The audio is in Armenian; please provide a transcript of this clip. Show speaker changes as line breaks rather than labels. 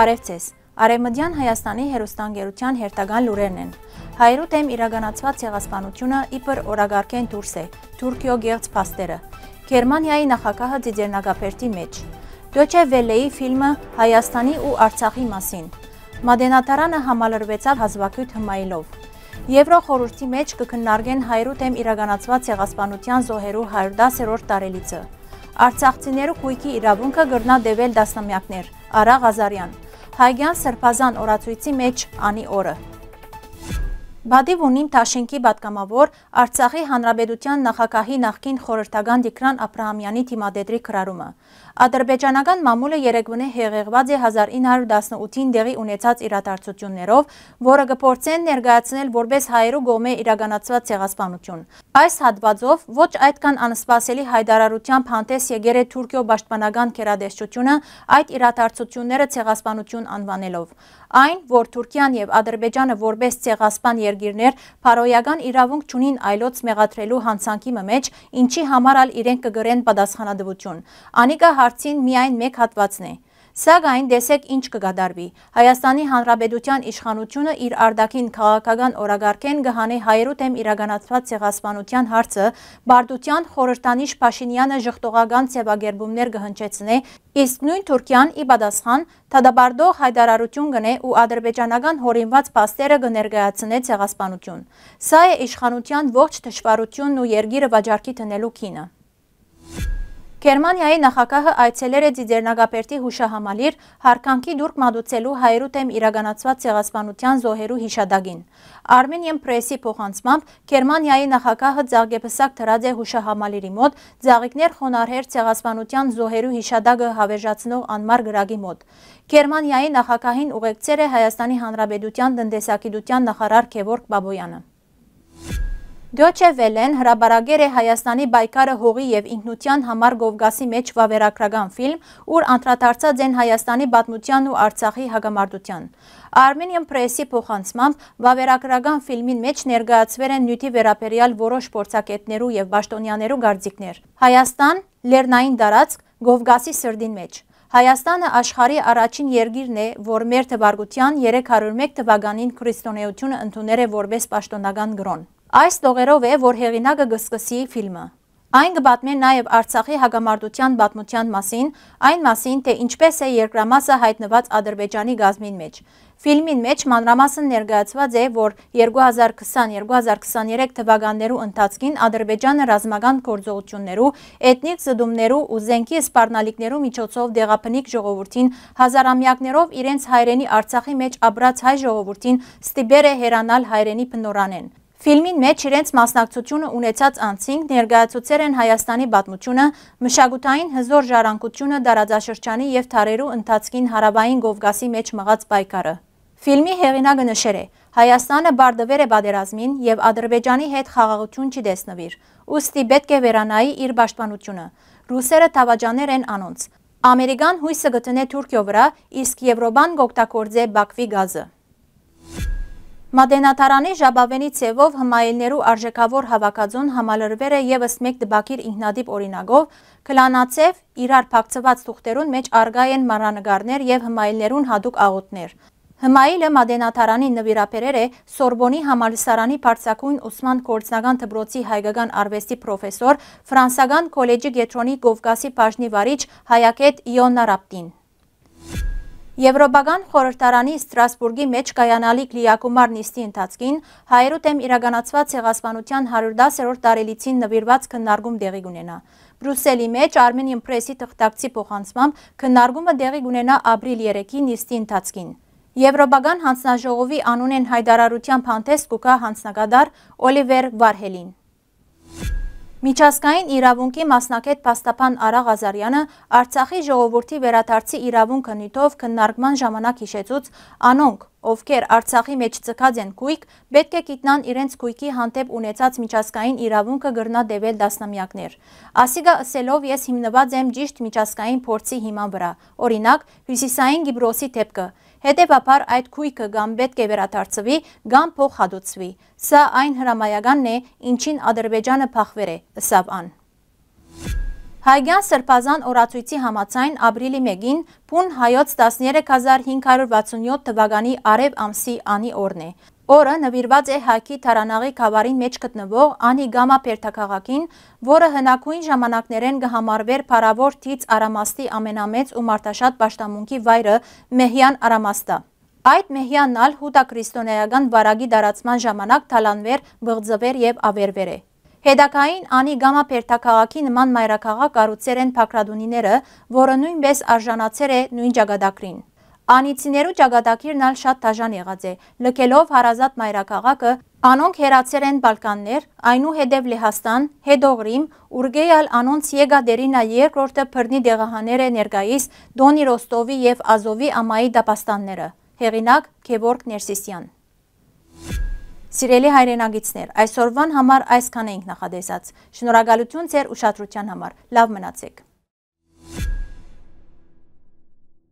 Բարև ձեզ, Արևմտյան Հայաստանի հեռուստաընկերության հերթական լուրերն են։ Հայերու դեմ իրականացված ցեղասպանությունը իբր օրագարկեն դուրս է, Թուրքիո գեղձ փաստերը։ Գերմանիայի նախագահը Ձիձեռնագապերտի մեջ։ Դոյչե Վելեի ֆիլմը Հայաստանի ու Արցախի մասին։ Մադենատարանը համալրվեցավ հազվագյուտ հմայելով։ Եվրոխորհրդի մեջ կքննարկեն հայերու դեմ իրականացված ցեղասպանության զոհերու 110-րդ տարելիցը։ Արցախցիներու կույքի իրավունքը գրնա դեվել դասնամյակներ, Արա Ղազարյան, Հայգյան սրբազան օրացույցի մեջ անի օրը։ Բադիվ ունիմ Թաշինքի պատգամավոր Արցախի Հանրապետության նախագահի նախկին խորհրդական Տիգրան Աբրահամյանի թիմադեդրի կրարումը։ Ադրբեջանական մամուլը երեգվնե հեղեղված է 1918-ին դեղի ունեցած իրադարձություններով, որը կփորձեն ներկայացնել որպես հայերու կողմէ իրականացված ցեղասպանություն։ Այս հատվածով ոչ այդքան անսպասելի հայտարարությամբ հանդես եկել է Թուրքիո պաշտպանական գերատեսչությունը այդ իրադարձությունները ցեղասպանություն անվանելով։ Այն, որ Թուրքիան եւ Ադրբեջանը որպես ցեղասպան երկիրներ փարոյական իրավունք չունին այլոց մեղադրելու հանցանքի մեջ, ինչի համար ալ իրենք կգրեն պատասխանատվություն։ Անիկա հարցին միայն մեկ հատվածն է։ Սակայն դեսեք ինչ կգադարվի։ Հայաստանի Հանրապետության իշխանությունը իր արդակին քաղաքական օրագարկեն կհանի հայերու դեմ իրականացված ցեղասպանության հարցը, Բարդության խորհրդանիշ Փաշինյանը ժխտողական ցեղագերբումներ կհնչեցնե, իսկ նույն Թուրքիան ի պատասխան դադարդող հայտարարություն կնե ու ադրբեջանական հորինված փաստերը կներկայացնե ցեղասպանություն։ Սա է իշխանության ողջ դժվարությունն ու երգիրը վաճառքի տնելու քինը։ Գերմանիայի նախագահը այցելել է Ձիձեռնագապերտի հուշահամալիր հարկանքի դուրք մատուցելու հայերու դեմ իրականացված ցեղասպանության զոհերու հիշադակին։ Armenian Press-ի փոխանցմամբ Գերմանիայի նախագահը ձաղգեպսակ դրած է հուշահամալիրի մոտ ձաղիկներ խոնարհեր ցեղասպանության զոհերու հիշադակը հավերժացնող անմար գրագի մոտ։ Գերմանիայի նախագահին ուղեկցել է Հայաստանի Հանրապետության տնտեսագիտության նախարար Գևորգ Բաբոյանը։ Դոյչե Վելեն հրաբարակել է Հայաստանի պայքարը հողի եւ ինքնության համար Կովկասի մեջ վավերագրական ֆիլմ, ուր անդրադարձած են Հայաստանի պատմության ու Արցախի հակամարտության։ Armenian Press-ի փոխանցմամբ վավերագրական ֆիլմին մեջ ներկայացվել են նյութի վերաբերյալ որոշ փորձագետներու եւ պաշտոնյաներու գործիքներ։ Հայաստան, լեռնային տարածք, Կովկասի սրդին մեջ։ Հայաստանը աշխարհի առաջին երկիրն է, որ մեր թվարկության 301 թվականին քրիստոնեությունը ընդունել է որպես պաշտոնական կրոն։ Այս տողերով է, որ հեղինակը կսկսի ֆիլմը։ Այն կպատմի նաև Արցախի հակամարտության պատմության մասին, այն մասին, թե ինչպես է երկրամասը հայտնված Ադրբեջանի գազմին մեջ։ Ֆիլմին մեջ մանրամասն ներկայացված է, որ 2020-2023 թվականներու ընթացքին Ադրբեջանը ռազմական գործողություններու, էթնիկ զդումներու ու զենքի սպառնալիքներու միջոցով դեղաբնիկ ժողովրդին հազարամյակներով իրենց հայրենի Արցախի մեջ ապրած հայ ժողովրդին ստիպեր է հեռանալ հայրենի բնօրրանեն։ Ֆիլմին մեջ իրենց մասնակցությունը ունեցած անձինք ներկայացուցել են Հայաստանի պատմությունը, մշակութային հզոր ժառանգությունը դարաձաշրջանի եւ թարերու ընթացքին հարավային Կովկասի մեջ մղած պայքարը։ Ֆիլմի հեղինակը նշել է. Հայաստանը բարդվեր է պատերազմին եւ Ադրբեջանի հետ խաղաղություն չի տեսնվիր, ուստի պետք է վերանայի իր պաշտպանությունը։ Ռուսերը թավաճաներ են անոնց։ Ամերիկան հույսը գտնե Թուրքիո վրա, իսկ Եվրոպան կօգտագործե Բաքվի գազը։ Մադենատարանի ժաբավենի ցևով հմայելներու արժեքավոր հավաքածուն համալրվել է եւս մեկ դպակիր ինքնատիպ օրինակով, քլանացև իրար փակցված թուղթերուն մեջ արգա են մանրանկարներ եւ հմայելներուն հատուկ աղոթներ։ Հմայիլը Մադենատարանի նվիրապերեր է Սորբոնի համալսարանի բարձրագույն ուսման գործնական դպրոցի հայկական արվեստի պրոֆեսոր, ֆրանսական քոլեջի Գետրոնի Կովկասի բաժնի վարիչ Հայակետ Իոննա Ռապտին։ Եվրոպական խորհրդարանի Ստրասբուրգի մեջ կայանալիք լիակումար նիստի ընթացքին հայերու դեմ իրականացված ցեղասպանության 110-րդ տարելիցին նվիրված քննարկում տեղի կունենա։ Բրուսելի մեջ Armenian Press-ի թղթակցի փոխանցմամբ քննարկումը տեղի կունենա ապրիլ 3-ի նիստի ընթացքին։ Եվրոպական հանձնաժողովի անուն են հայտարարությամբ հանդես կուկա հանձնակատար Օլիվեր Վարհելին։ Միջազգային իրավունքի մասնակետ փաստաբան Արա Ղազարյանը Արցախի ժողովրդի վերադարձի իրավունքը նյութով քննարկման ժամանակ հիշեցուց անոնք, ովքեր Արցախի մեջ ցկած են կույք, պետք է գիտնան իրենց կույքի հանդեպ ունեցած միջազգային իրավունքը գրնա դեվել դասնամյակներ։ Ասիգա ըսելով ես հիմնված եմ ճիշտ միջազգային փորձի հիման վրա, օրինակ Հյուսիսային Կիպրոսի դեպքը։ Հետևաբար այդ քույքը կամ պետք է վերադարձվի, կամ փոխհատուցվի։ Սա այն հրամայականն է, ինչին Ադրբեջանը փախվեր է, ըսավ ան։ Հայգյան սրբազան օրացույցի համաձայն ապրիլի 1-ին Փուն հայոց 13567 թվականի արև ամսի անի օրն է։ Օրը նվիրված է Հայքի Թարանաղի գավառին մեջ գտնվող Անի Գամա Պերթաքաղաքին, որը հնագույն ժամանակներեն կհամարվեր փառավոր թիծ Արամաստի ամենամեծ ու մարտաշատ պաշտամունքի վայրը Մեհյան Արամաստա։ Այդ Մեհյանն ալ հուտաքրիստոնեական վարագի դարացման ժամանակ թալանվեր, բղձվեր եւ ավերվեր է։ Հետագային Անի Գամա Պերթաքաղաքի նման մայրաքաղաք կառուցեր են փակրադունիները, որը նույնպես արժանացեր է նույն ճակատագրին։ Անիցիներու ճակատագիրն ալ շատ դաժան եղած է, լքելով հարազատ մայրաքաղաքը, անոնք հեռացել են Բալկաններ, այնուհետև Լեհաստան, հետո Ռիմ, Ուրգեյալ անոնց եկադերինա երկրորդը բռնի դեղահաներ է ներկայիս Դոնի Ռոստովի եւ Ազովի ամայի դապաստանները։ Հեղինակ Գևորգ Ներսիսյան։ Սիրելի հայրենագիտներ, այսօրվան համար այսքան էինք նախադեսած։ Շնորհակալություն ձեր ուշադրության համար։ Լավ մնացեք։